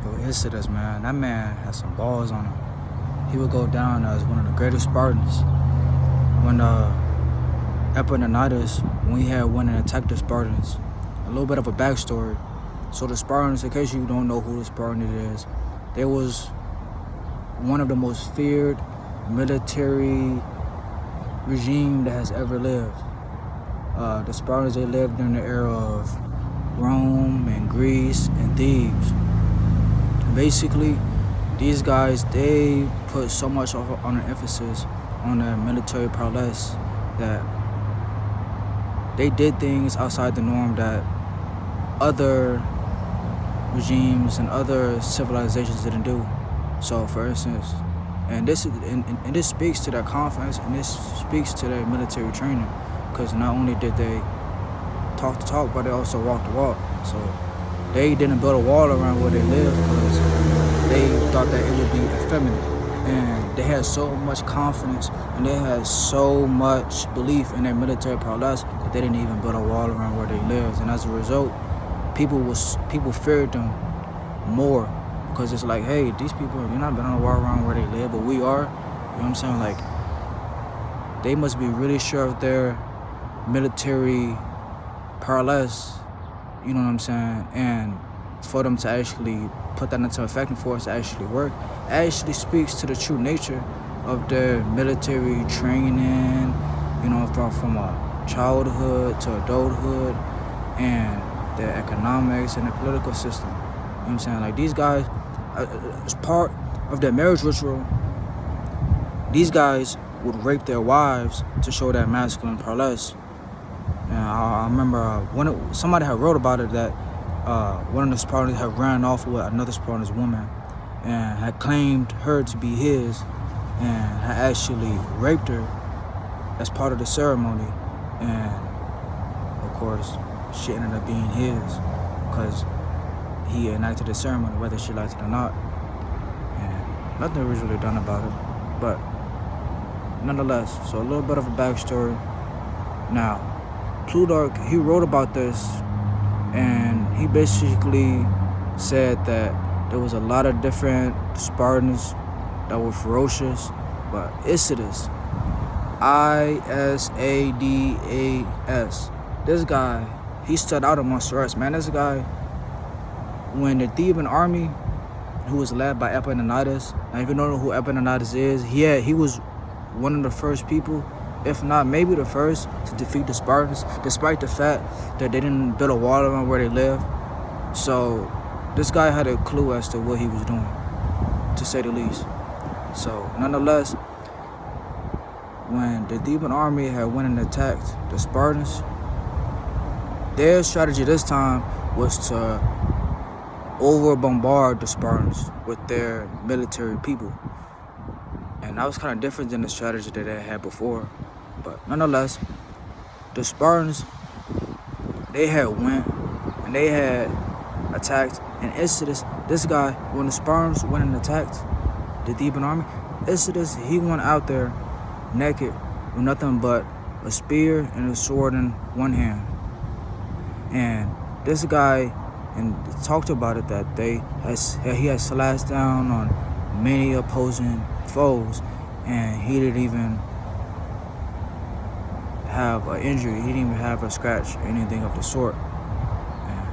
Yo, Isadas, man, that man had some balls on him. He would go down as one of the greatest Spartans. When Epaminondas, when he had went and attacked the Spartans, a little bit of a backstory. So the Spartans, in case you don't know who the Spartan is, they was one of the most feared military regime that has ever lived. The Spartans, they lived during the era of Rome and Greece and Thebes. Basically, these guys, they put so much on an emphasis on their military prowess that they did things outside the norm that other regimes and other civilizations didn't do. So, for instance, and this speaks to their confidence, and this speaks to their military training, because not only did they talk the talk, but they also walk the walk. So they didn't build a wall around where they lived because they thought that it would be effeminate. And they had so much confidence and they had so much belief in their military prowess that they didn't even build a wall around where they lived. And as a result, people feared them more because it's like, hey, these people, they're not building a wall around where they live, but we are. You know what I'm saying? Like, they must be really sure of their military prowess. You know what I'm saying? And for them to actually put that into effect and for it to actually work, actually speaks to the true nature of their military training, you know, from a childhood to adulthood, and their economics and their political system. You know what I'm saying? Like, these guys, as part of their marriage ritual, these guys would rape their wives to show that masculine prowess. And I remember somebody had wrote about it that one of the Spartans had ran off with another Spartan's woman and had claimed her to be his and had actually raped her as part of the ceremony. And of course, she ended up being his because he enacted the ceremony, whether she liked it or not. And nothing was really done about it. But nonetheless, so a little bit of a backstory. Now, Plutarch, he wrote about this, and he basically said that there was a lot of different Spartans that were ferocious, but Isadas, Isadas, this guy, he stood out amongst the rest, man. This guy, when the Theban army, who was led by Epaminondas, now if you don't know who Epaminondas is, he was one of the first people, if not maybe the first, to defeat the Spartans, despite the fact that they didn't build a wall around where they lived. So this guy had a clue as to what he was doing, to say the least. So nonetheless, when the Theban army had went and attacked the Spartans, their strategy this time was to over-bombard the Spartans with their military people. And that was kind of different than the strategy that they had before. But nonetheless, the Spartans, they had went and they had attacked. And Isadas, this guy, when the Spartans went and attacked the Theban army, Isadas, he went out there naked with nothing but a spear and a sword in one hand. And this guy, and talked about it, that he had slashed down on many opposing foes, and he didn't even have an injury. He didn't even have a scratch or anything of the sort. And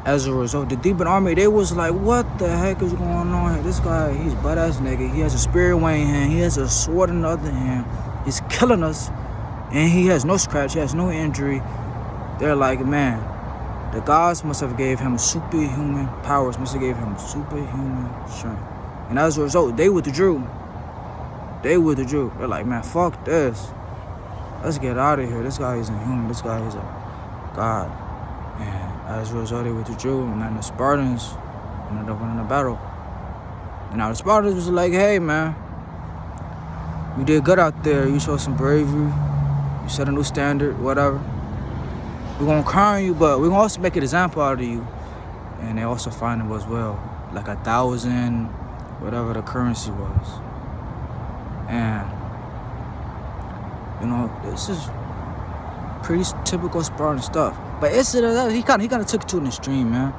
as a result, the Theban army, they was like, what the heck is going on here? This guy, he's butt-ass naked. He has a spear in one hand. He has a sword in the other hand. He's killing us, and he has no scratch. He has no injury. They're like, man, the gods must have gave him superhuman powers, must have gave him superhuman strength. And as a result, they withdrew. They're like, man, fuck this. Let's get out of here. This guy isn't human. This guy is a god. And as a result, they withdrew. And then the Spartans ended up winning the battle. And now the Spartans was like, hey, man, you did good out there. You showed some bravery. You set a new standard, whatever. We're going to crown you, but we're going to also make an example out of you. And they also fined him as well, like 1,000, whatever the currency was. And, you know, this is pretty typical Spartan stuff. But he kind of took it to an extreme, man.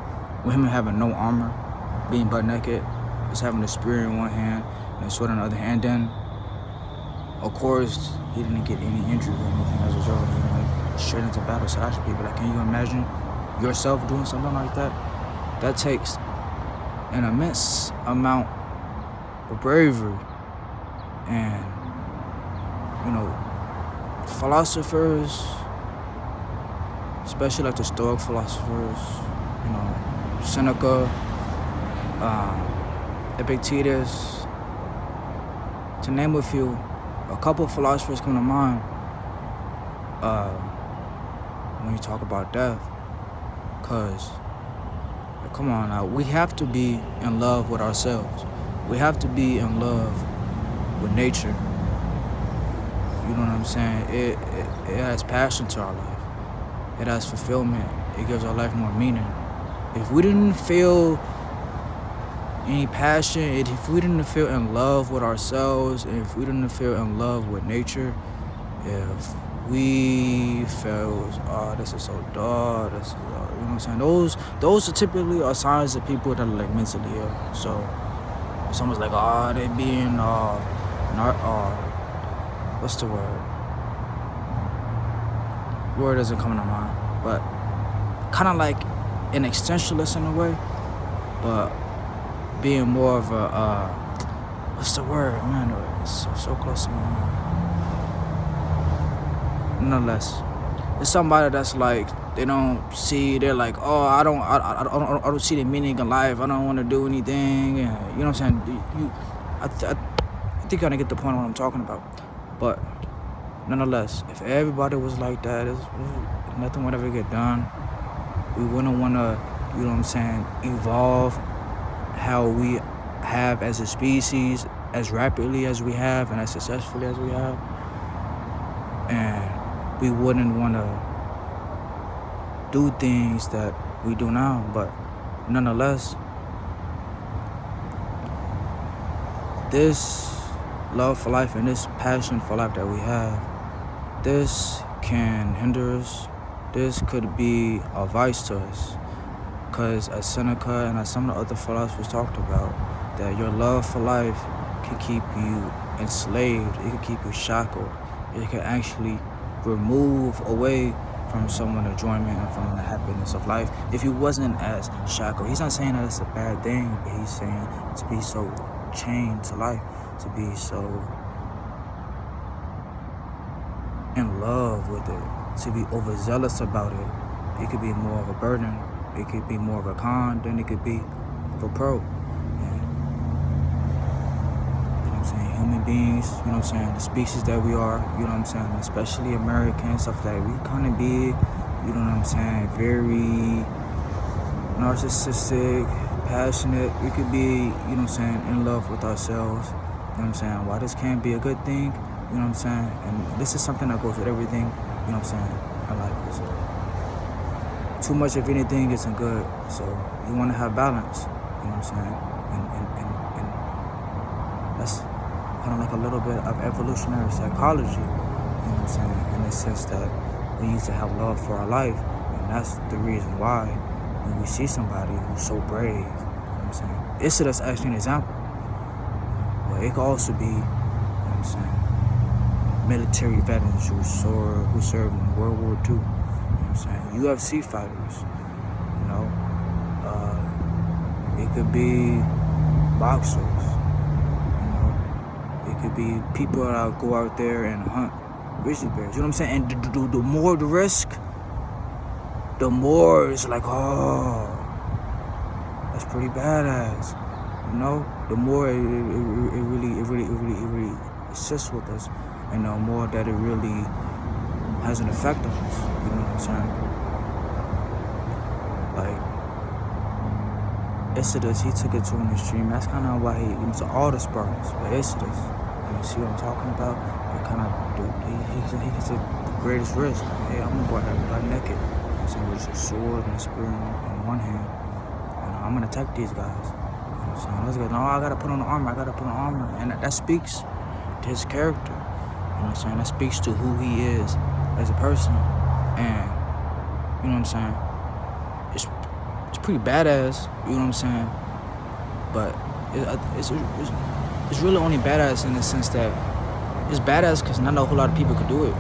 with him having no armor, being butt naked, just having the spear in one hand and a sword in the other hand. Then, of course, he didn't get any injury or anything as a result. He went straight into battle, slashing people. Like, can you imagine yourself doing something like that? That takes an immense amount of bravery. And, philosophers, especially like the Stoic philosophers, Seneca, Epictetus, to name a few, a couple of philosophers come to mind when you talk about death. Because, come on now, we have to be in love with ourselves. We have to be in love with nature. You know what I'm saying? It adds passion to our life. It adds fulfillment. It gives our life more meaning. If we didn't feel any passion, if we didn't feel in love with ourselves, if we didn't feel in love with nature, if we felt, oh, this is so dull, this is, you know what I'm saying? Those are typically are signs of people that are like mentally ill. So if someone's like, oh, they being, what's the word? Word doesn't come to mind, but kind of like an existentialist in a way, but being more of a, what's the word, man? It's so close to my mind. Nonetheless, it's somebody that's like, they don't see, they're like, oh, I don't see the meaning in life. I don't want to do anything. And, you know what I'm saying? I think you're gonna get the point of what I'm talking about. But nonetheless, if everybody was like that, nothing would ever get done. We wouldn't want to, you know what I'm saying, evolve how we have as a species as rapidly as we have and as successfully as we have. And we wouldn't want to do things that we do now. But nonetheless, this love for life and this passion for life that we have, this can hinder us. This could be a vice to us. Because as Seneca and as some of the other philosophers talked about, that your love for life can keep you enslaved. It can keep you shackled. It can actually remove away from someone enjoyment and from the happiness of life if he wasn't as shackled. He's not saying that it's a bad thing, but he's saying to be so chained to life, to be so in love with it, to be overzealous about it. It could be more of a burden. It could be more of a con than it could be of a pro. And, you know what I'm saying? Human beings, you know what I'm saying? The species that we are, you know what I'm saying? Especially Americans, stuff like that. We kind of be, you know what I'm saying? Very narcissistic, passionate. We could be, you know what I'm saying, in love with ourselves. You know what I'm saying? Why this can't be a good thing, you know what I'm saying? And this is something that goes with everything, you know what I'm saying, in life. Too much of anything isn't good, so you want to have balance, you know what I'm saying? And that's kind of like a little bit of evolutionary psychology, you know what I'm saying? In the sense that we need to have love for our life, and that's the reason why when we see somebody who's so brave, you know what I'm saying? Isadas actually an example, but it could also be, you know what I'm saying, military veterans who served in World War II. UFC fighters, you know, it could be boxers, you know, it could be people that go out there and hunt grizzly bears, you know what I'm saying? And the more the risk, the more it's like, oh, that's pretty badass, you know. The more it really assists with us, and the more that it really has an effect on us, you know what I'm saying? Like, Isadas, he took it to an extreme. That's kind of why he, you know, to all the Spartans, but Isadas, you see what I'm talking about? He kind of, he gets the greatest risk. Like, hey, I'm gonna go out there butt naked, you know what I'm saying, with a sword and a spear in one hand, and I'm gonna attack these guys, you know what I'm saying? Let's go, no, I gotta put on the armor, and that speaks to his character, you know what I'm saying? That speaks to who he is as a person, and you know what I'm saying, it's pretty badass, you know what I'm saying? But it's really only badass in the sense that it's badass because not a whole lot of people could do it.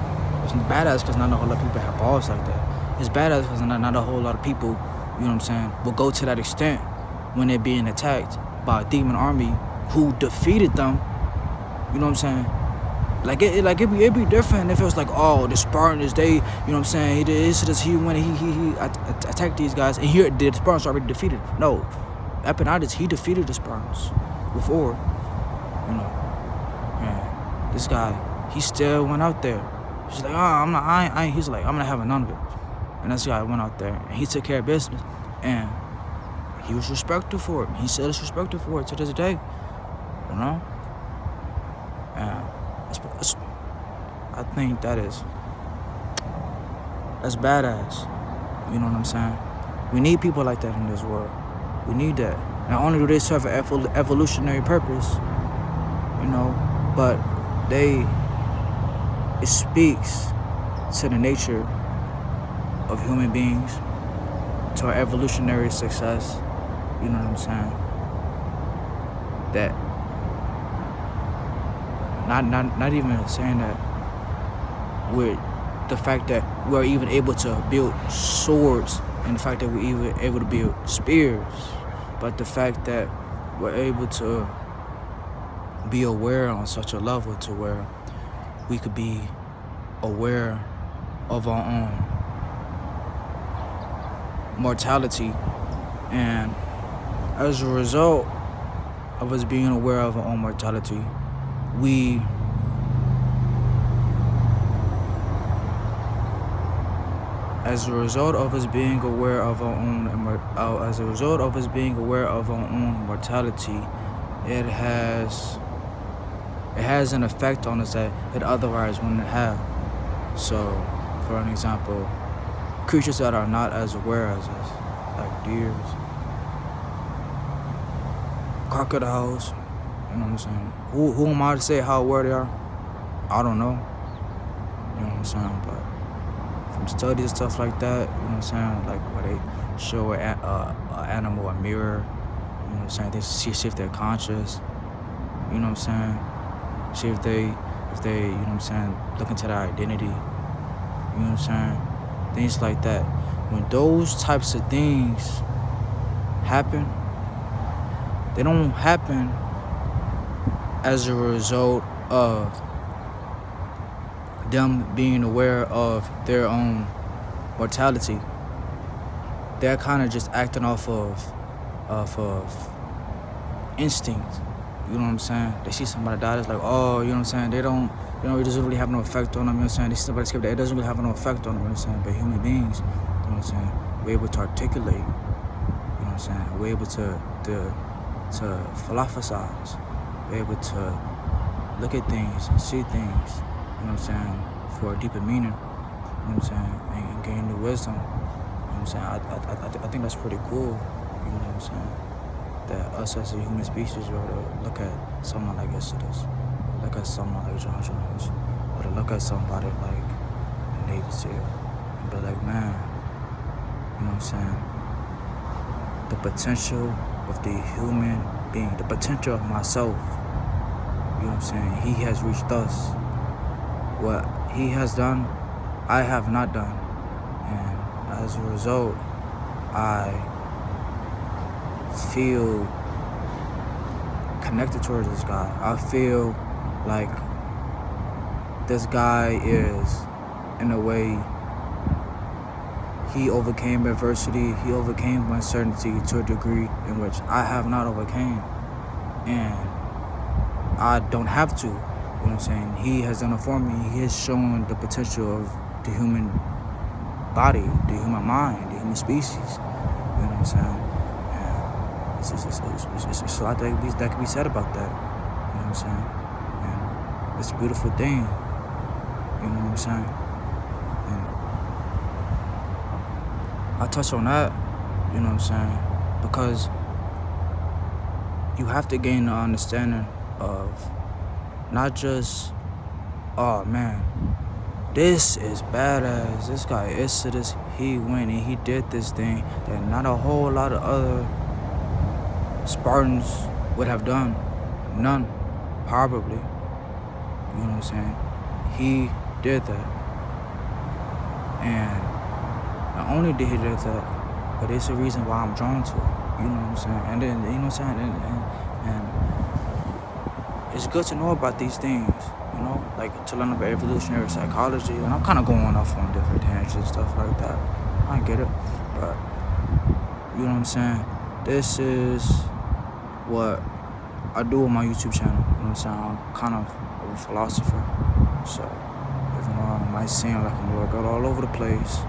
It's badass because not a whole lot of people have balls like that. It's badass because not a whole lot of people, you know what I'm saying, will go to that extent when they're being attacked by a demon army who defeated them, you know what I'm saying? Like it'd be different if it was like, oh, the Spartans, they, you know what I'm saying, he went, he attacked these guys, and here the Spartans already defeated. No, Epinitis, he defeated the Spartans before, you know. And this guy, he still went out there. He's like, oh, he's like, I'm not having none of it. And this guy went out there and he took care of business, and he was respected for it. He still is respected for it to this day, you know. And I think that's badass. You know what I'm saying? We need people like that in this world. We need that. Not only do they serve an evolutionary purpose, you know, but it speaks to the nature of human beings, to our evolutionary success. You know what I'm saying? That not even saying that with the fact that we're even able to build swords and the fact that we're even able to build spears, but the fact that we're able to be aware on such a level to where we could be aware of our own mortality, and as a result of us being aware of our own mortality, as a result of us being aware of our own mortality, it has an effect on us that it otherwise wouldn't have. So, for an example, creatures that are not as aware as us, like deers, crocodiles, you know what I'm saying? Who am I to say how aware they are? I don't know. You know what I'm saying? But from studies and stuff like that, you know what I'm saying? Like where they show an animal a mirror, you know what I'm saying? They see if they're conscious, you know what I'm saying? See if they, you know what I'm saying, look into their identity, you know what I'm saying? Things like that. When those types of things happen, they don't happen as a result of them being aware of their own mortality. They're kind of just acting off of instinct. You know what I'm saying? They see somebody die, it's like, oh, you know what I'm saying? They don't, you know, it doesn't really have no effect on them, you know what I'm saying? They see somebody skip that, it doesn't really have no effect on them, you know what I'm saying? But human beings, you know what I'm saying? We're able to articulate, you know what I'm saying? We're able to philosophize. We're able to look at things and see things, you know what I'm saying, for a deeper meaning, you know what I'm saying, and gain new wisdom, you know what I'm saying? I think that's pretty cool, you know what I'm saying? That us as a human species are to look at someone like Isadas, or look at someone like John Jones, or to look at somebody like a Navy SEAL and be like, man, you know what I'm saying? The potential of the human being, the potential of myself, you know what I'm saying? He has reached us. What he has done, I have not done. And as a result, I feel connected towards this guy. I feel like this guy is, in a way, he overcame adversity, he overcame uncertainty to a degree in which I have not overcame. And I don't have to, you know what I'm saying? He has done it for me. He has shown the potential of the human body, the human mind, the human species, you know what I'm saying? It's a lot that can be said about that, you know what I'm saying? And it's a beautiful thing, you know what I'm saying? And I touch on that, you know what I'm saying? Because you have to gain the understanding of not just, oh man, This is badass. This guy Isadas, he went and he did this thing that not a whole lot of other Spartans would have done. None, probably. You know what I'm saying? He did that. And not only did he do that, but it's the reason why I'm drawn to it. You know what I'm saying? And then, you know what I'm saying? And it's good to know about these things, you know? Like, to learn about evolutionary psychology. And I'm kind of going off on different tangents and stuff like that. I get it. But, you know what I'm saying? This is what I do on my YouTube channel. You know what I'm saying? I'm kind of a philosopher. So, even though I might seem like I'm a little bit all over the place, you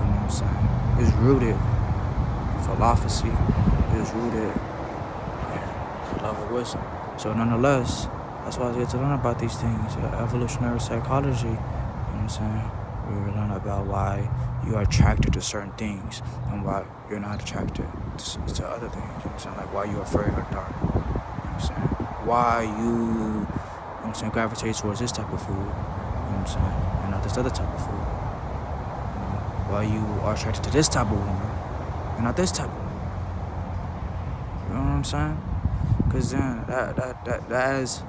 know what I'm saying? It's rooted in philosophy. It's rooted in love of wisdom. So nonetheless, that's why I get to learn about these things. Evolutionary psychology, you know what I'm saying? We learn about why you are attracted to certain things and why you're not attracted to other things. You know what I'm saying? Like why you're afraid of the dark. You know what I'm saying? Why you know what I'm saying, gravitate towards this type of food. You know what I'm saying? And not this other type of food. You know, why you are attracted to this type of woman and not this type of woman. You know what I'm saying? Because then that is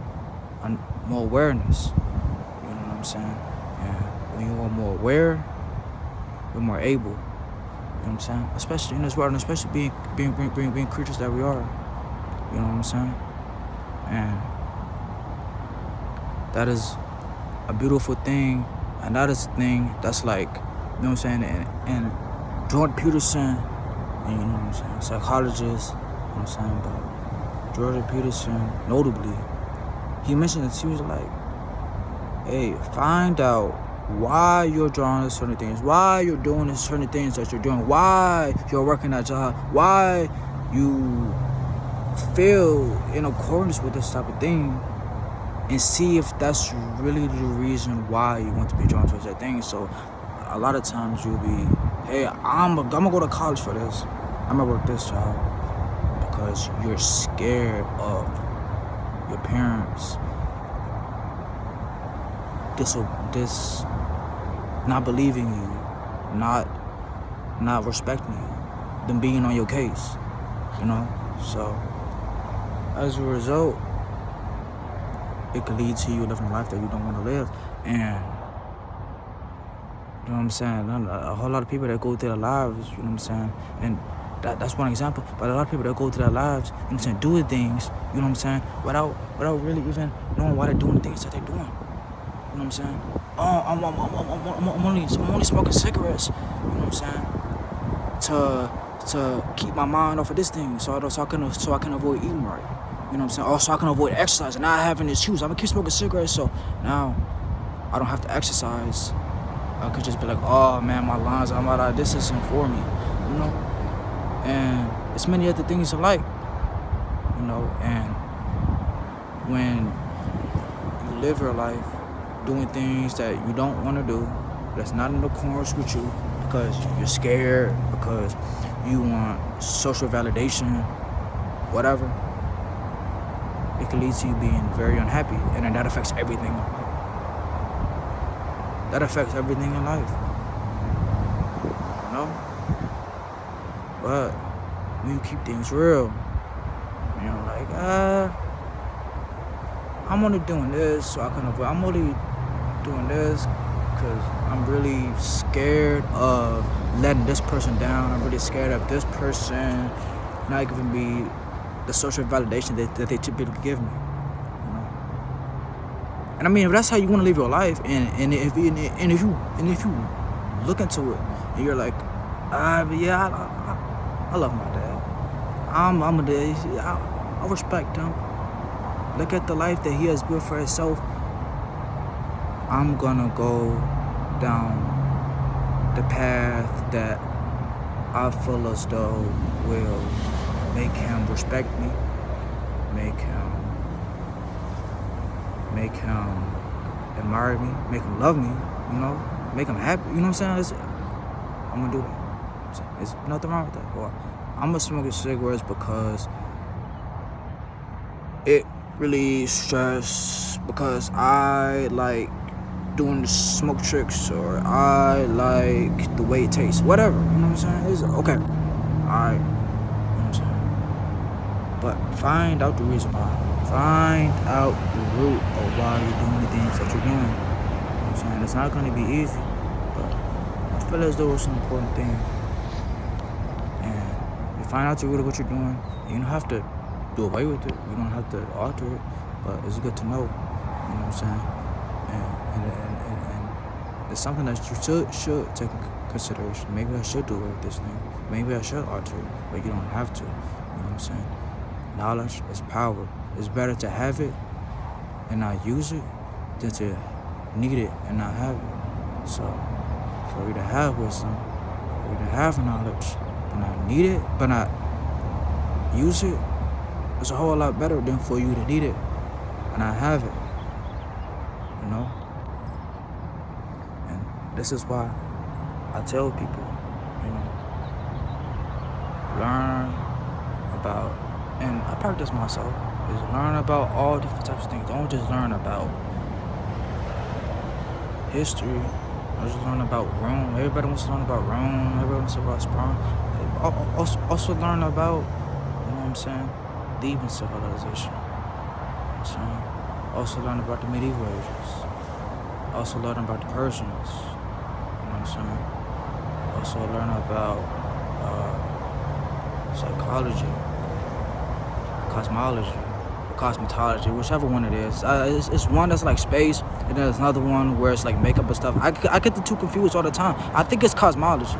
more awareness. You know what I'm saying? And when you are more aware, you're more able. You know what I'm saying? Especially in this world, and especially being creatures that we are. You know what I'm saying? And that is a beautiful thing, and that is a thing that's like, you know what I'm saying? And Jordan Peterson, and you know what I'm saying, psychologist, you know what I'm saying, but Jordan Peterson, notably, he mentioned that he was like, hey, find out why you're drawing to certain things, why you're doing certain things that you're doing, why you're working that job, why you feel in accordance with this type of thing, and see if that's really the reason why you want to be drawn towards that thing. So a lot of times you'll be, hey, I'm gonna go to college for this, I'm gonna work this job, because you're scared of your parents this not believing you, not respecting you, them being on your case, you know. So as a result, it could lead to you living a life that you don't want to live. And you know what I'm saying, a whole lot of people that go through their lives, you know what I'm saying, and that's one example, but a lot of people that go through their lives, you know what I'm saying, doing things, you know what I'm saying, without really even knowing why they're doing the things that they're doing. You know what I'm saying? Oh, I'm only smoking cigarettes, you know what I'm saying, to keep my mind off of this thing, so I can avoid eating right. You know what I'm saying? Also, I can avoid exercise and not having this shoes. I'm gonna keep smoking cigarettes, so now I don't have to exercise. I could just be like, oh man, my lines, I'm out of this isn't for me, you know? And it's many other things alike, you know, and when you live your life doing things that you don't want to do, that's not in accordance with you, because you're scared, because you want social validation, whatever, it can lead to you being very unhappy, and then that affects everything in life. That affects everything in life, you know? But when you keep things real, you know, like, I'm only doing this so I can avoid, I'm only doing this because I'm really scared of letting this person down. I'm really scared of this person not giving me the social validation that they typically give me, you know. And I mean, if that's how you want to live your life, and if you look into it and you're like, I love my dad. I'm a dad. I respect him. Look at the life that he has built for himself. I'm gonna go down the path that I feel as though will make him respect me, make him admire me, make him love me, you know, make him happy, you know what I'm saying? I'm gonna do that. There's nothing wrong with that. Or I'm gonna smoke cigarettes because it really stress, because I like doing the smoke tricks, or I like the way it tastes, whatever, you know what I'm saying? It's okay. Alright, you know what I'm saying? But find out the reason why. Find out the root of why you're doing the things that you're doing. You know what I'm saying? It's not gonna be easy, but I feel as though it's an important thing. And you find out the root of what you're doing, you don't have to do away with it. You don't have to alter it, but it's good to know. You know what I'm saying? And it's something that you should take into consideration. Maybe I should do away with this thing. Maybe I should alter it, but you don't have to. You know what I'm saying? Knowledge is power. It's better to have it and not use it than to need it and not have it. So for you to have wisdom, for you to have knowledge, but not need it, but not use it, it's a whole lot better than for you to need it and not have it. You know? And this is why I tell people, you know, learn about, and I practice myself, is learn about all different types of things. Don't just learn about history. Don't just learn about Rome. Everybody wants to learn about Rome. Everybody wants to learn about Spartan. Also learn about, you know what I'm saying, Theban civilization. You know what I'm saying? Also learn about the medieval ages. Also learn about the Persians. You know what I'm saying? Also learn about psychology, cosmology, cosmetology, whichever one it is. It's one that's like space, and then there's another one where it's like makeup and stuff. I get the two confused all the time. I think it's cosmology.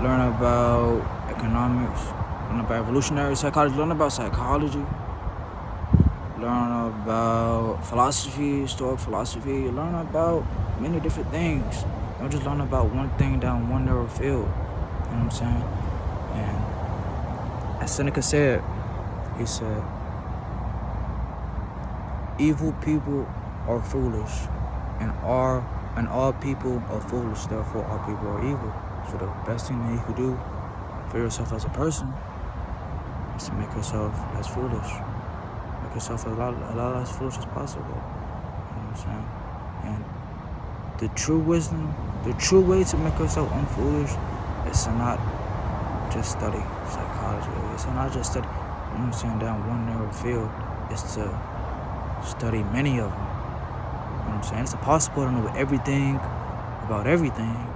Learn about economics, learn about evolutionary psychology, learn about psychology, learn about philosophy, Stoic philosophy, learn about many different things. Don't just learn about one thing down one narrow field. You know what I'm saying? And as Seneca said, he said, evil people are foolish, and all people are foolish, therefore all people are evil. So the best thing that you could do for yourself as a person is to make yourself as foolish. Make yourself a lot as foolish as possible. You know what I'm saying? And the true wisdom, the true way to make yourself unfoolish is to not just study psychology. It's to not just study, you know what I'm saying, down one narrow field. It's to study many of them. You know what I'm saying? It's impossible to know everything about everything,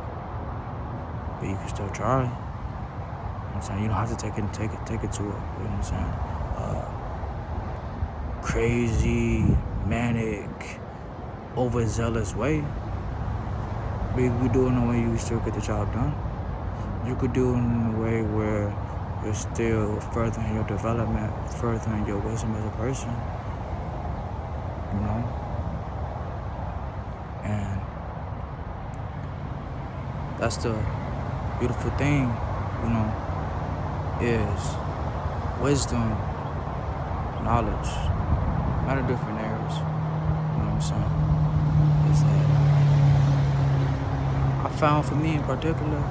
but you can still try. You know what I'm saying? You don't have to take it to it, you know what I'm saying? Crazy, manic, overzealous way. But you could do it in a way you still get the job done. You could do it in a way where you're still furthering your development, furthering your wisdom as a person. You know? And that's the beautiful thing, you know, is wisdom, knowledge, many different areas. You know what I'm saying? Is that I found for me in particular,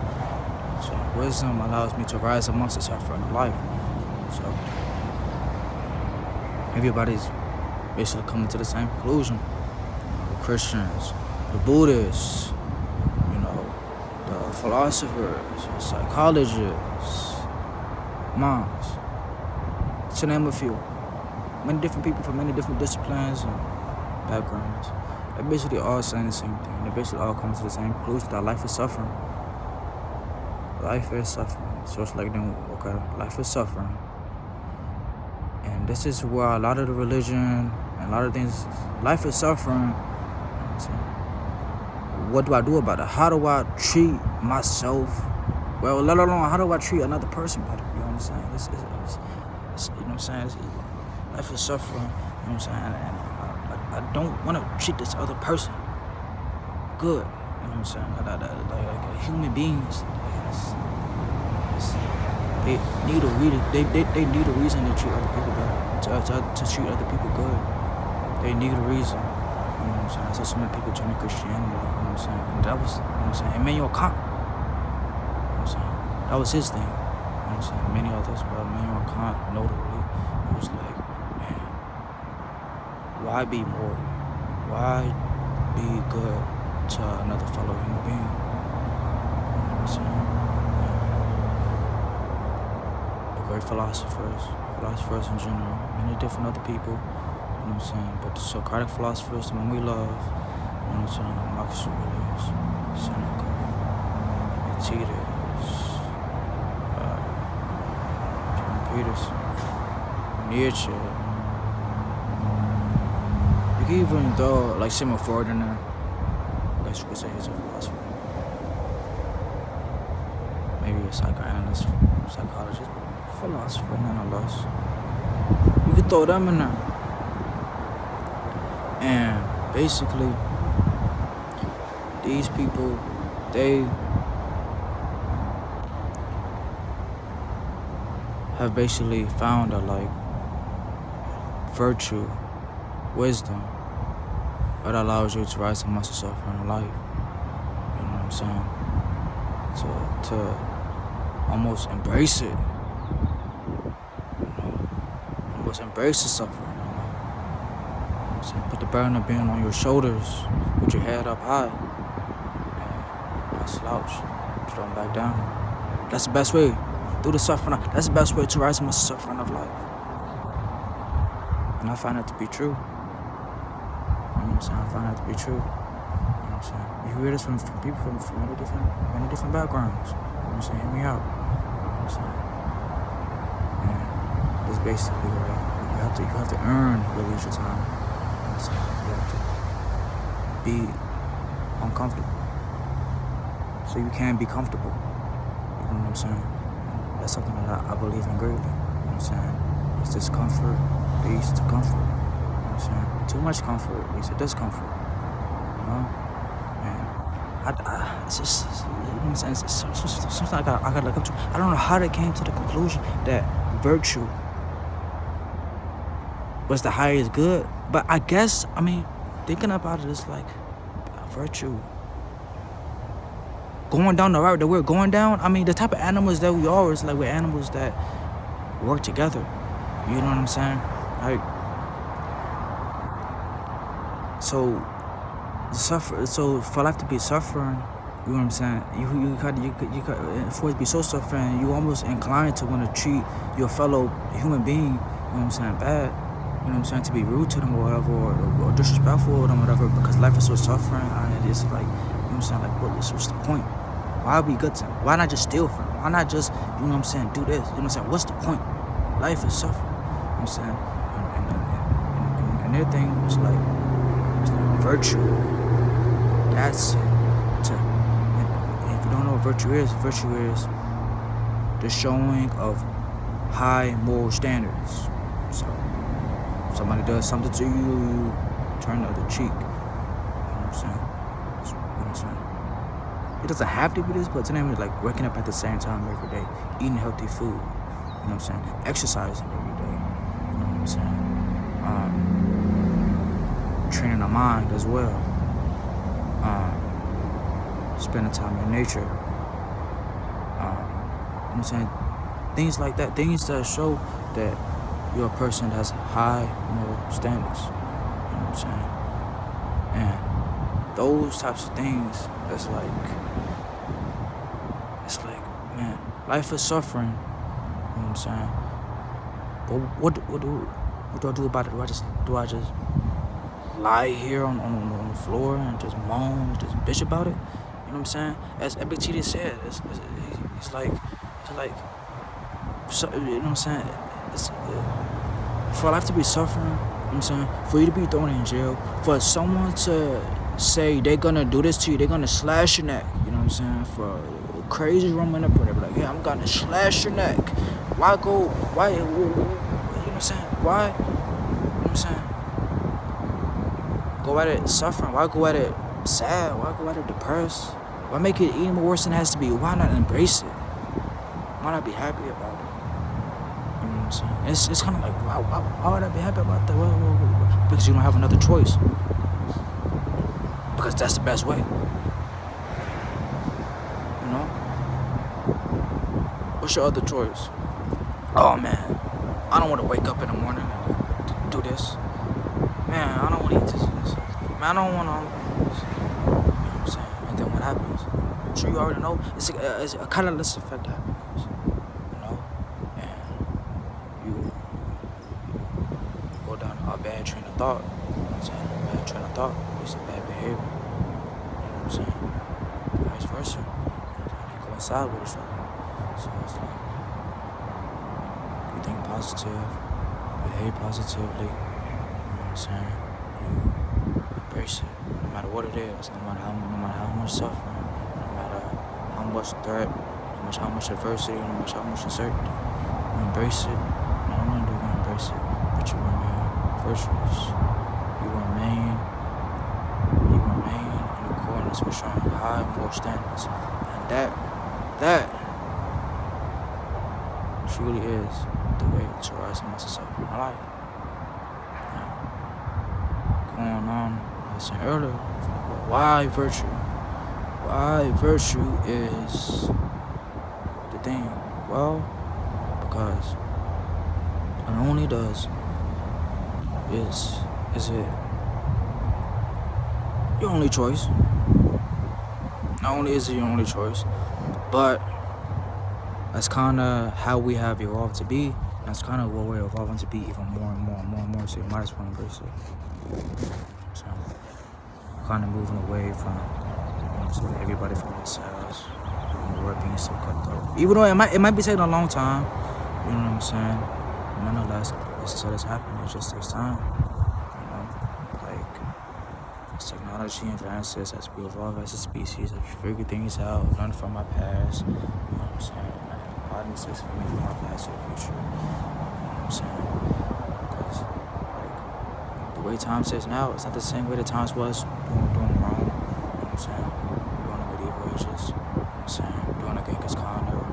so wisdom allows me to rise amongst the suffering of life. So everybody's basically coming to the same conclusion. You know, the Christians, the Buddhists, you know, the philosophers, the psychologists, moms, to name a few. Many different people from many different disciplines and backgrounds. They're basically all saying the same thing. They basically all come to the same conclusion that life is suffering. Life is suffering. So it's like, okay, life is suffering. And this is where a lot of the religion and a lot of things, life is suffering. So what do I do about it? How do I treat myself? Well, let alone how do I treat another person better? You know what I'm saying? It's you know what I'm saying? Life is suffering. You know what I'm saying? And I don't want to treat this other person good. You know what I'm saying? Like human beings. They need a reason. They need a reason to treat other people better. To treat other people good. They need a reason. You know what I'm saying? So many people turn to Christianity. You know what I'm saying? And that was, you know what I'm saying? Immanuel Kant. You know what I'm saying? That was his thing. You know what I'm saying? Many others, but Immanuel Kant, notably, he was like, man, why be moral? Why be good to another fellow human being? You know what I'm saying? Yeah. The great philosophers in general, many different other people, you know what I'm saying? But the Socratic philosophers, the one we love, you know what I'm saying? Like Marcus Aurelius, Seneca, Epictetus, John Peterson, Nietzsche. You can even throw like Sigmund Freud in there. I guess you could say he's a philosopher. Maybe a psychoanalyst, psychologist, philosopher nonetheless. You could throw them in there. And basically, these people, they have basically found a like virtue, wisdom, that allows you to rise amongst the suffering of life. You know what I'm saying? To almost embrace it. You know, almost embrace the suffering of life. You know what I'm saying? Put the burden of being on your shoulders, put your head up high, and not slouch, throw them back down. That's the best way. Through the suffering, that's the best way to rise amongst the suffering of life. And I find that to be true. You know what I'm saying? I find that to be true. You know what I'm saying? You hear this from people from many different backgrounds. You know what I'm saying? Hear me out. You know what I'm saying? And it's basically like you have to earn your leisure time. You know what I'm saying? You have to be uncomfortable so you can be comfortable. You know what I'm saying? That's something that I believe in greatly. You know what I'm saying? It's discomfort leads to comfort. You know what I'm saying? Too much comfort leads to discomfort. You know? And it's just, you know what I'm saying? It's something I gotta look up to. I don't know how they came to the conclusion that virtue was the highest good. But I guess, I mean, thinking about it, it's like virtue. Going down the route that we're going down, I mean, the type of animals that we are is like we're animals that work together. You know what I'm saying? Like, so for life to be suffering, you know what I'm saying? You for it to be so suffering, you almost inclined to want to treat your fellow human being, you know what I'm saying, bad. You know what I'm saying? To be rude to them or whatever, or disrespectful to them or whatever, because life is so suffering. And it's like, you know what I'm saying? Like, what's the point? Why be good to them? Why not just steal from them? Why not just, you know what I'm saying, do this? You know what I'm saying? What's the point? Life is suffering. You know what I'm saying? And their thing was like, virtue. That's it. And if you don't know what virtue is the showing of high moral standards. So, somebody does something to you, you turn the other cheek. You know what I'm saying? You know what I'm saying? It doesn't have to be this, but today we're like waking up at the same time every day, eating healthy food. You know what I'm saying? Exercising every day. You know what I'm saying? Training our mind as well. Spending time in nature. You know what I'm saying? Things like that. Things that show that you're a person that has high moral standards. You know what I'm saying? And those types of things, it's like, man, life is suffering. You know what I'm saying? But what do I do about it? Do I just lie here on the floor and just moan, just bitch about it? You know what I'm saying? As Epictetus said, it's like, so, you know what I'm saying? It's, for life to be suffering, you know what I'm saying? For you to be thrown in jail, for someone to say they're gonna do this to you, they're gonna slash your neck, you know what I'm saying? For a crazy Roman emperor, they're like, yeah, I'm gonna slash your neck. Why, you know what I'm saying? Why, you know what I'm saying? Go at it suffering, why go at it sad, why go at it depressed? Why make it even worse than it has to be? Why not embrace it? Why not be happy about it? You know what I'm saying? It's kind of like, why would I be happy about that? Because you don't have another choice. Because that's the best way. You know? What's your other choice? Oh man, I don't want to wake up in the morning and do this. Man, I don't want to eat this. Man, I don't want to. You know what I'm saying? And then what happens? I'm sure you already know. It's a catalyst effect happens. You know, and you go down a bad train of thought. You know what I'm saying? A bad train of thought leads to bad behavior. You know what I'm saying? Vice versa. They coincide with each other. So it's like you think positive, you behave positively. You know what I'm saying? You embrace it, no matter what it is, no matter how much suffering, no matter how much threat, how much adversity, no matter how much uncertainty. You embrace it. Not only do you embrace it, but you remain virtuous. You remain in accordance with your high moral standards, and that truly is the way to rise above yourself in life. Going on, I was saying earlier, why virtue? Why virtue is the thing? Well, because not only is it your only choice. Not only is it your only choice, but that's kind of how we have evolved to be. That's kind of what we're evolving to be even more and more and more and more. So you might as well embrace it. So kind of moving away from everybody for themselves. We're being so cutthroat. Even though it might be taking a long time. You know what I'm saying? Nonetheless, it's happening. It just takes time. You know, like as technology advances, as we evolve as a species, as we figure things out, learn from our past. You know what I'm saying? Mistakes for me from my past to the future. You know what I'm saying? Because like the way time says now, it's not the same way the times was doing wrong. You know what I'm saying? During the medieval ages. You know what I'm saying? During the Genghis Khan era.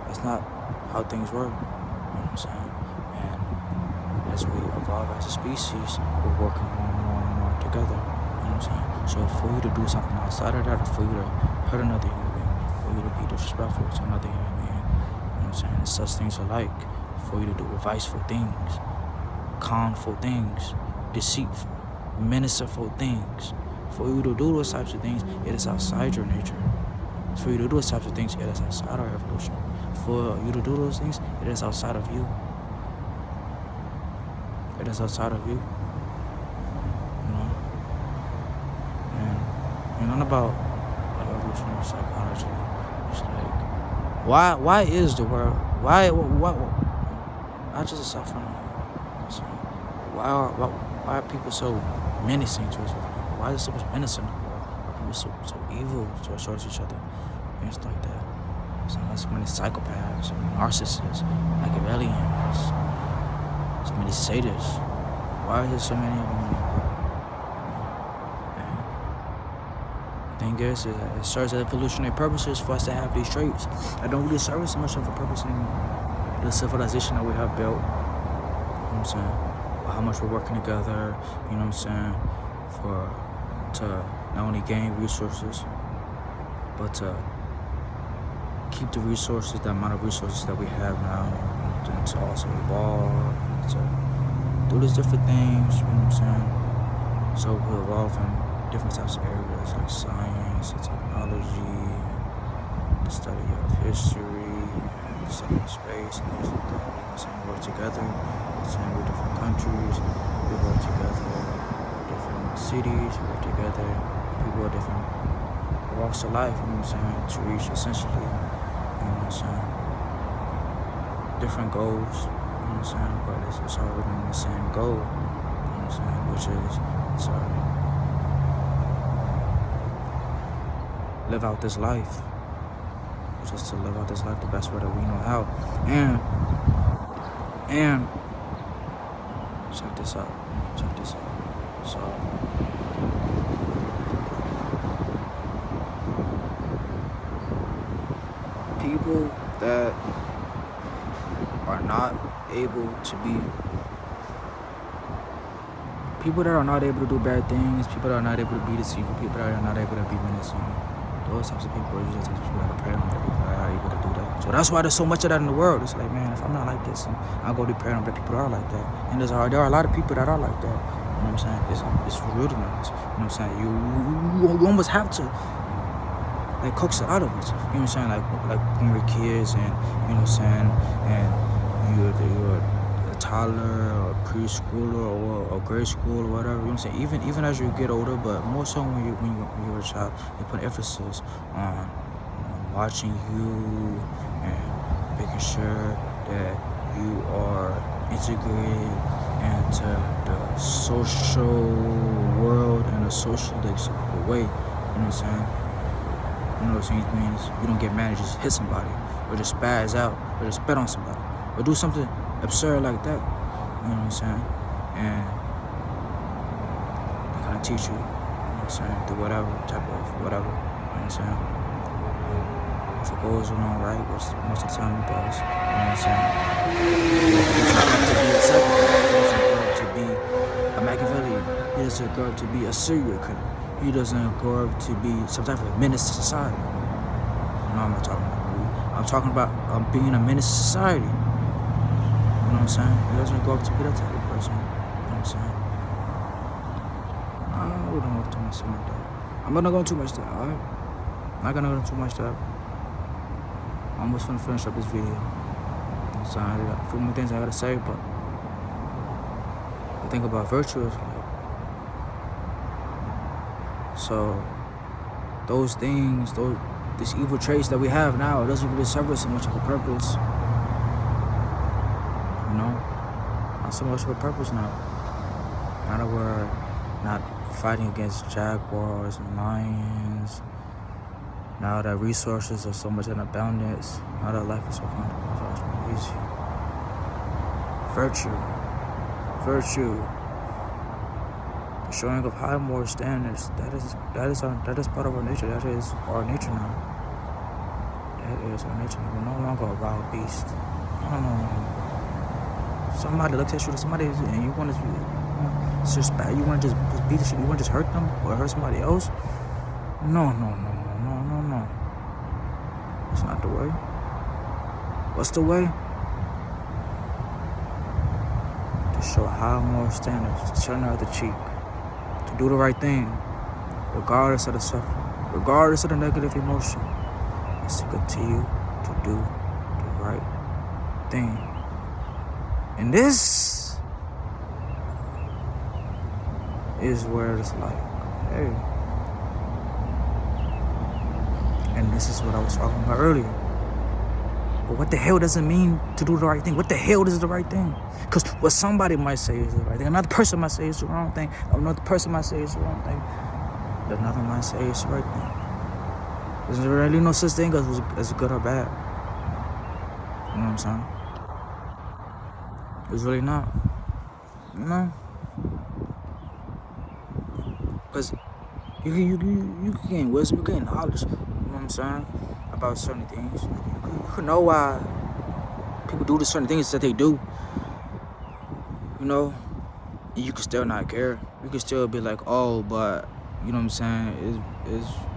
That's not how things were. You know what I'm saying? And as we evolve as a species, we're working more and more together. You know what I'm saying? So for you to do something outside of that, or for you to hurt another human being, for you to be disrespectful to another human being, you know what I'm saying? Such things alike. For you to do adviceful things, conful things, deceitful, menaceful things. For you to do those types of things, it is outside your nature. For you to do those types of things, it is outside our evolution. For you to do those things, it is outside of you. It is outside of you. You know? And you're not about like evolutionary psychology. It's like why is the world why not just a suffering? Why are people so menacing towards other people? Why is there so much menace in the world? Why are people so evil towards each other? Things like that. So many psychopaths, so many narcissists, Machiavellians, so many sadists. Why is there so many of them in the world? The thing is that it serves evolutionary purposes for us to have these traits. I don't really serve so much of a purpose in the civilization that we have built. You know what I'm saying? How much we're working together, you know what I'm saying, to not only gain resources, but to keep the resources, the amount of resources that we have now, and to also evolve, to do these different things, you know what I'm saying? So we evolve in different types of areas like science and technology, and the study of history, and the study of space, and things like that. You know what I'm saying? We work together. With different countries, we work together with different cities, we work together with people of different walks of life, you know what I'm saying, to reach essentially, you know what I'm saying, different goals, you know what I'm saying, but it's all within the same goal, you know what I'm saying, which is to live out this life, just to live out this life the best way that we know how, and check this out. So, people that are not able to do bad things, people that are not able to be deceitful, people that are not able to be menacing, those types of people are usually the types of people that are paranormal, that people are able to do that. So that's why there's so much of that in the world. It's like, man, if I'm not like this, I'll go to paranormal, that people are like that. And there are a lot of people that are like that. know what I'm saying? It's real to us. You know what I'm saying? You almost have to like coax it out of us. You know what I'm saying? Like when we're kids, and you know what I'm saying, and you're a toddler or a preschooler or grade school or whatever. You know what I'm saying? Even as you get older, but more so when you're a child, they put emphasis on watching you and making sure that you are integrated into the social world in a socially acceptable way. You know what I'm saying? You know what I'm saying? It means you don't get mad and just hit somebody, or just spaz out, or just spit on somebody, or do something absurd like that. You know what I'm saying? And they kind of teach you, you know what I'm saying, through whatever type of whatever. You know what I'm saying? And if it goes along right, which most of the time it does, you know what I'm saying? To be a Machiavellian. He doesn't grow up to be a serial killer. He doesn't grow up to be some type of menace to society. No, I'm not talking about. I'm talking about being a menace to society. You know what I'm saying? He doesn't grow up to be that type of person. You know what I'm saying? I don't know too much about that. I'm not gonna go too much to that, alright? I'm not gonna go too much to that. I'm almost gonna finish up this video. You know what I'm saying? I got a few more things I gotta say, but I think about virtue is like, so those things, these evil traits that we have now, it doesn't really serve us so much of a purpose. You know? Not so much of a purpose now. Now that we're not fighting against jaguars and lions, now that resources are so much in abundance, now that life is so comfortable, so much easier. Virtue. The showing of high moral standards, that is part of our nature. That is our nature now. That is our nature now. We're no longer a wild beast. No. Somebody looks at you, and you want to suspect, you want to just beat the shit, you want to just hurt them or hurt somebody else. No. That's not the way. What's the way? To show high moral standards, to turn the other cheek, to do the right thing, regardless of the suffering, regardless of the negative emotion, is to continue to do the right thing. And this is where it's like, hey. And this is what I was talking about earlier. But what the hell does it mean to do the right thing? What the hell is the right thing? Because what somebody might say is the right thing, another person might say it's the wrong thing, another person might say it's the wrong thing, another might say it's the right thing. There's really no such thing as good or bad. You know what I'm saying? There's really not. You know? Because you can gain wisdom, you can gain knowledge, you know what I'm saying, about certain things. You can know why people do the certain things that they do, you know, and you can still not care. You can still be like, oh, but, you know what I'm saying,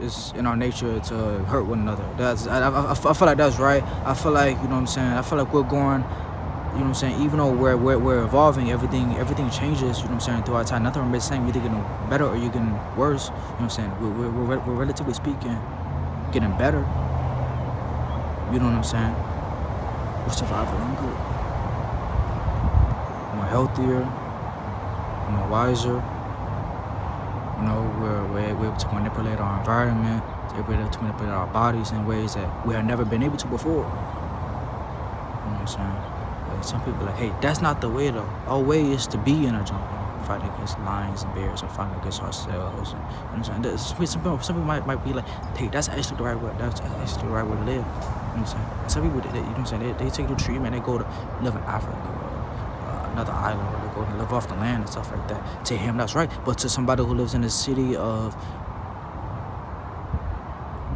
it's in our nature to hurt one another. I feel like that's right. I feel like, you know what I'm saying, I feel like we're going, you know what I'm saying, even though we're evolving, everything changes, you know what I'm saying, throughout time. Nothing remains the same. You're either getting better or you're getting worse, you know what I'm saying. We're relatively speaking getting better, you know what I'm saying. We're surviving longer, more healthier, more wiser, you know, we're able to manipulate our environment, we're able to manipulate our bodies in ways that we have never been able to before, you know what I'm saying. Some people are like, hey, that's not the way though. Our way is to be in a jungle, fighting against lions and bears, or fighting against ourselves. And, you know what I'm saying? Some people might be like, hey, that's actually the right way. That's actually the right way to live. You know what I'm saying? Some people, you know what I'm saying? They take the treatment. They go to live in Africa or another island, or they go to live off the land and stuff like that. To him, that's right. But to somebody who lives in the city of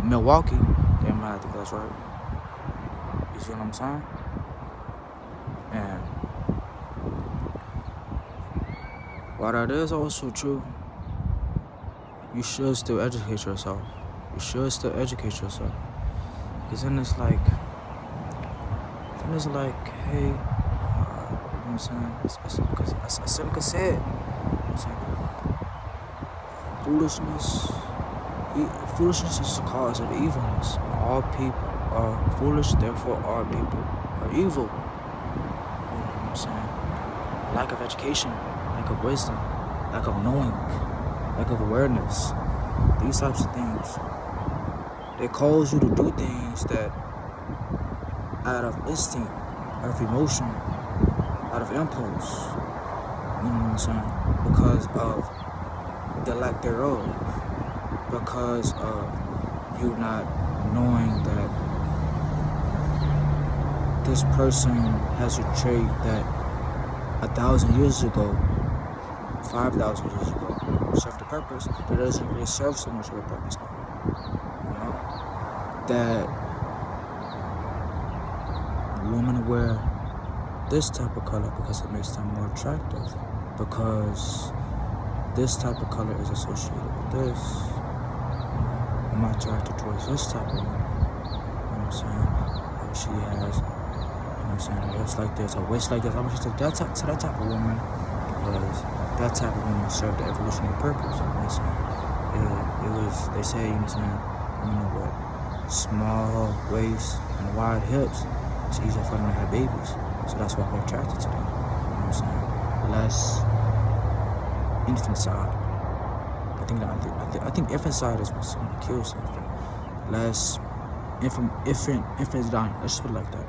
Milwaukee, they might not think that's right. You see what I'm saying? And while that is also true, you should still educate yourself. Because then it's like, hey, you know what I'm saying? As Seneca said, I'm saying? Foolishness is the cause of evilness. All people are foolish, therefore all people are evil. You know what I'm saying? Lack of education, lack of wisdom, lack of knowing, lack of awareness. These types of things, they cause you to do things that out of instinct, out of emotion, out of impulse. You know what I'm saying? Because of the lack thereof. Because of you not knowing that this person has a trait that 1,000 years ago, 5,000 years ago, served a purpose, but doesn't really serve so much of a purpose now. You know? That women wear this type of color because it makes them more attractive. Because this type of color is associated with this. I'm not attracted towards this type of woman. You know what I'm saying? Or she has, you know what I'm saying, a waist like this, a waist like this. I'm just to that type of woman because that type of woman served the evolutionary purpose. You know what I'm saying? It was, they say, you know what I'm saying, women with small waists and wide hips, it's easier for them to have babies. So that's why we're attracted to them. You know what I'm saying? Less infanticide. I think infanticide is when someone kills the infant. Less infants dying. Let's just put it like that.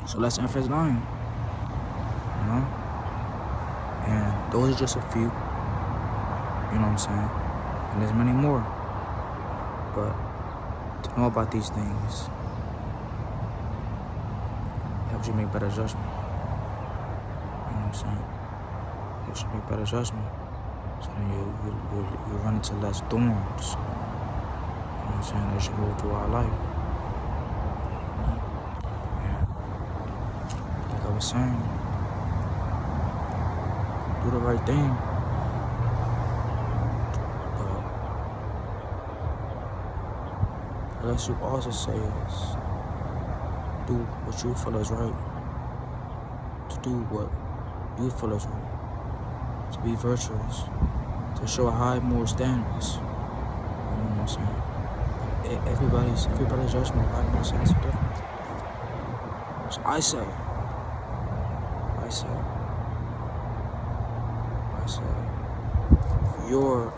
So less infants dying. You know? And those are just a few. You know what I'm saying? And there's many more. But to know about these things helps you make better judgment. You know what I'm saying? Helps you make better judgment. So then you run into less thorns. You know what I'm saying? As you move through our life. Yeah. Like I was saying, do the right thing. But what you also say is do what you feel is right. To do what you feel is right. To be virtuous. To show high moral standards. You know what I'm saying? Everybody's judgment of high moral standards is different. So I say, your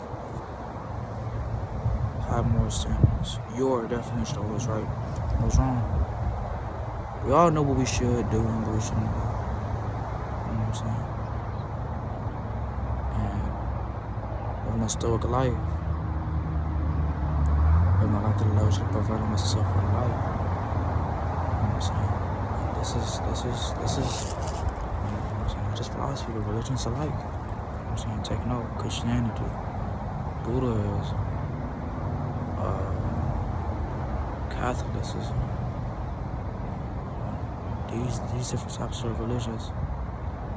high moral standards, your definition of what's right and what's wrong. We all know what we should do and what we shouldn't do. You know what I'm saying? My stoic life. But my life to the level to provide myself for life. You know what I'm saying? And this is you know what I'm saying? Just philosophy, the religions alike. You know what I'm saying? Take note, Christianity, Buddhism, Catholicism. These different types of religions,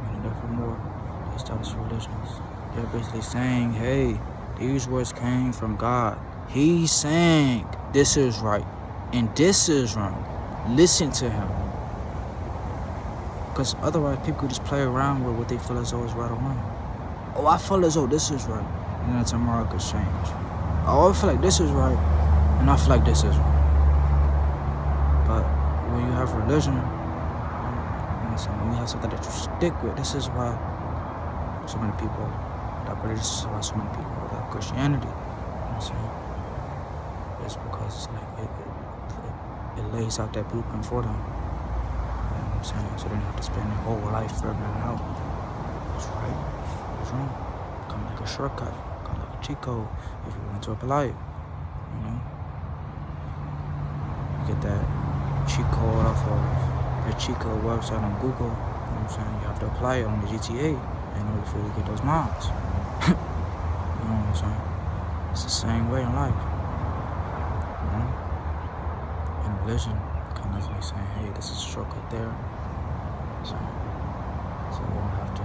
many different more, these types of religions. They're basically saying, hey, these words came from God. He's saying this is right and this is wrong. Listen to him. Because otherwise people could just play around with what they feel as though is right or wrong. Oh, I feel as though this is right. And then tomorrow could change. Oh, I feel like this is right. And I feel like this is wrong. But when you have religion, you know, when you have something that you stick with, this is why so many people but it's just why so many people without Christianity. You know what I'm saying? It's because it's like it lays out that blueprint for them. You know what I'm saying? So they don't have to spend their whole life figuring it out. What's right? What's wrong? Kind of like a shortcut, kind of like a cheat code if you want to apply it. You know? You get that cheat code off of the cheat code website on Google. You know what I'm saying? You have to apply it on the GTA in order for you to get those mobs. You know what I'm saying? It's the same way in life. You know? In religion, kind of like saying, hey, this is a shortcut there. So you don't have to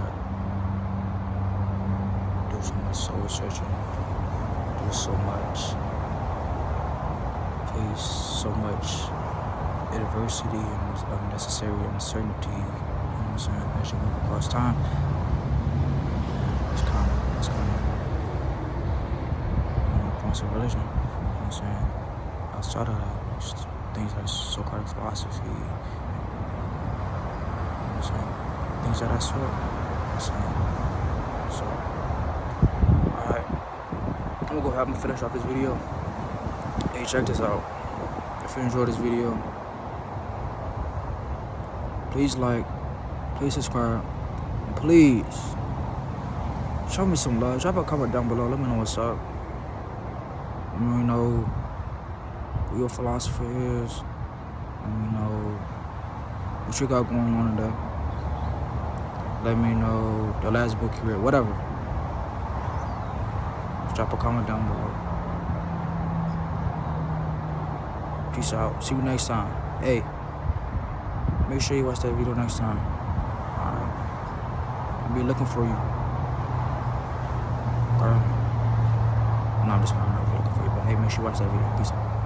do so much soul searching, do so much, face so much adversity and unnecessary uncertainty. You know what I'm saying? As you move across time. It's kind of points of religion. You know what I'm saying? Outside of that, just things like so-called philosophy. You know what I'm saying? Things of that sort. You know what I'm saying? So, alright. I'm gonna finish off this video. Hey, check this out. If you enjoyed this video, please like, please subscribe, and please show me some love. Drop a comment down below. Let me know what's up. Let me know who your philosopher is. Let me know what you got going on today. Let me know the last book you read, whatever. Just drop a comment down below. Peace out. See you next time. Hey, make sure you watch that video next time. Alright. I'll be looking for you. Okay? No, I'm just not looking for you, but hey, make sure you watch that video. Peace out.